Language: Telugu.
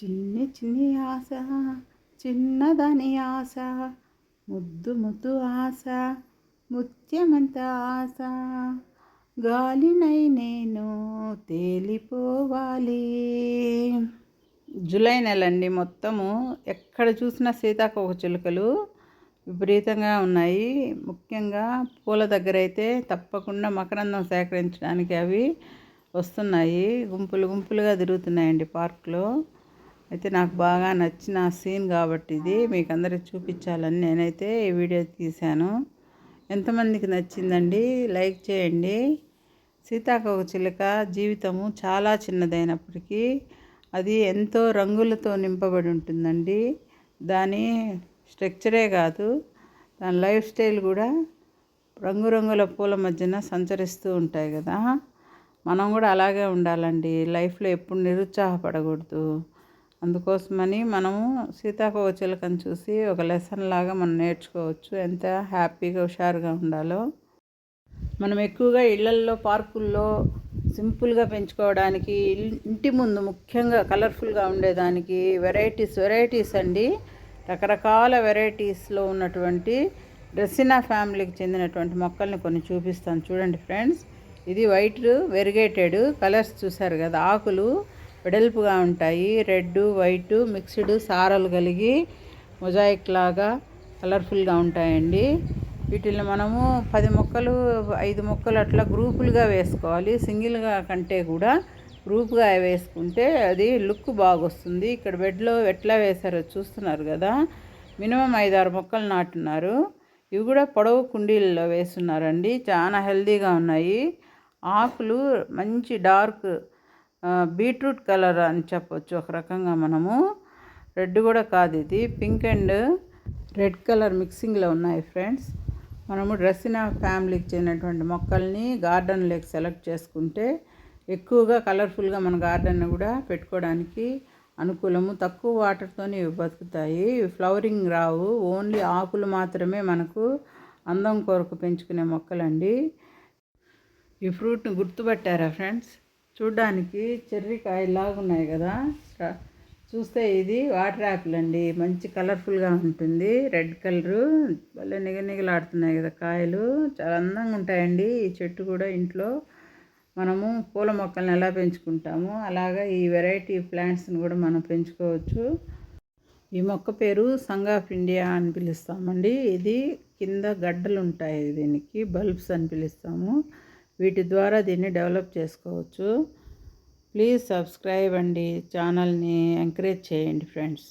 చిన్ని చిన్ని ఆశ చిన్నదని ఆశ ముద్దు ముద్దు ఆశ ముత్యమంత ఆశ గాలినై నేను తేలిపోవాలి. జూలై నెలండి మొత్తము ఎక్కడ చూసినా సీతాకోకచిలుకలు విపరీతంగా ఉన్నాయి. ముఖ్యంగా పూల దగ్గర అయితే తప్పకుండా మకరందం సేకరించడానికి అవి వస్తున్నాయి. గుంపులు గుంపులుగా తిరుగుతున్నాయండి పార్కులో. అయితే నాకు బాగా నచ్చిన సీన్ కాబట్టి ఇది మీకు అందరికి చూపించాలని నేనైతే ఈ వీడియో తీశాను. ఎంతమందికి నచ్చిందండి లైక్ చేయండి. సీతాకోకచిలుక జీవితము చాలా చిన్నదైనప్పటికీ అది ఎంతో రంగులతో నింపబడి ఉంటుందండి. దాని స్ట్రక్చరే కాదు, దాని లైఫ్ స్టైల్ కూడా రంగురంగుల పూల మధ్యన సంచరిస్తూ ఉంటాయి కదా. మనం కూడా అలాగే ఉండాలండి. లైఫ్లో ఎప్పుడు నిరుత్సాహపడకూడదు. అందుకోసమని మనము సీతాకోకచిలుకను చూసి ఒక లెసన్ లాగా మనం నేర్చుకోవచ్చు ఎంత హ్యాపీగా హుషారుగా ఉండాలో. మనం ఎక్కువగా ఇళ్లల్లో పార్కుల్లో సింపుల్గా పెంచుకోవడానికి ఇంటి ముందు ముఖ్యంగా కలర్ఫుల్గా ఉండేదానికి వెరైటీస్ అండి. రకరకాల వెరైటీస్లో ఉన్నటువంటి డ్రెస్సినా ఫ్యామిలీకి చెందినటువంటి మొక్కల్ని కొన్ని చూపిస్తాను చూడండి ఫ్రెండ్స్. ఇది వైట్ వెరిగేటెడ్ కలర్స్ చూసారు కదా. ఆకులు వెడల్పుగా ఉంటాయి. రెడ్ వైట్ మిక్స్డ్ సారలు కలిగి మొజాయిక్ లాగా కలర్ఫుల్గా ఉంటాయండి. వీటిని మనము 10 మొక్కలు 5 మొక్కలు అట్లా గ్రూపులుగా వేసుకోవాలి. సింగిల్గా కంటే కూడా గ్రూప్గా వేసుకుంటే అది లుక్ బాగొస్తుంది. ఇక్కడ బెడ్లో ఎట్లా వేశారో చూస్తున్నారు కదా. మినిమం 5-6 మొక్కలు నాటున్నారు. ఇవి కూడా పొడవు కుండీలలో వేస్తున్నారండి. చాలా హెల్తీగా ఉన్నాయి. ఆకులు మంచి డార్క్ బీట్రూట్ కలర్ అని చెప్పొచ్చు ఒక రకంగా. మనము రెడ్ కూడా కాదు, ఇది పింక్ అండ్ రెడ్ కలర్ మిక్సింగ్లో ఉన్నాయి ఫ్రెండ్స్. మనము డ్రెస్సినా ఫ్యామిలీకి చెందినటువంటి మొక్కల్ని గార్డెన్లోకి సెలెక్ట్ చేసుకుంటే ఎక్కువగా కలర్ఫుల్గా మన గార్డెన్ కూడా పెట్టుకోవడానికి అనుకూలము. తక్కువ వాటర్తోనే ఇవి బతుకుతాయి. ఫ్లవరింగ్ రావు, ఓన్లీ ఆకులు మాత్రమే మనకు అందం కొరకు పెంచుకునే మొక్కలండి. ఈ ఫ్రూట్ని గుర్తుపట్టారా ఫ్రెండ్స్? చూడ్డానికి చెర్రీ కాయలాగా ఉన్నాయి కదా. చూస్తే ఇది వాటర్ యాపిల్ అండి. మంచి కలర్ఫుల్గా ఉంటుంది. రెడ్ కలరు భలే నిగనిగలాడుతున్నాయి కదా కాయలు. చాలా అందంగా ఉంటాయండి. ఈ చెట్టు కూడా ఇంట్లో మనము పూల మొక్కలను ఎలా పెంచుకుంటామో అలాగా ఈ వెరైటీ ప్లాంట్స్ని కూడా మనం పెంచుకోవచ్చు. ఈ మొక్క పేరు సంగ్ ఆఫ్ ఇండియా అని పిలుస్తామండి. ఇది కింద గడ్డలు ఉంటాయి, దీనికి బల్బ్స్ అని పిలుస్తాము. వీటి ద్వారా దీన్ని డెవలప్ చేసుకోవచ్చు. ప్లీజ్ సబ్స్క్రైబ్ అండి. ఛానల్ని ఎంకరేజ్ చేయండి ఫ్రెండ్స్.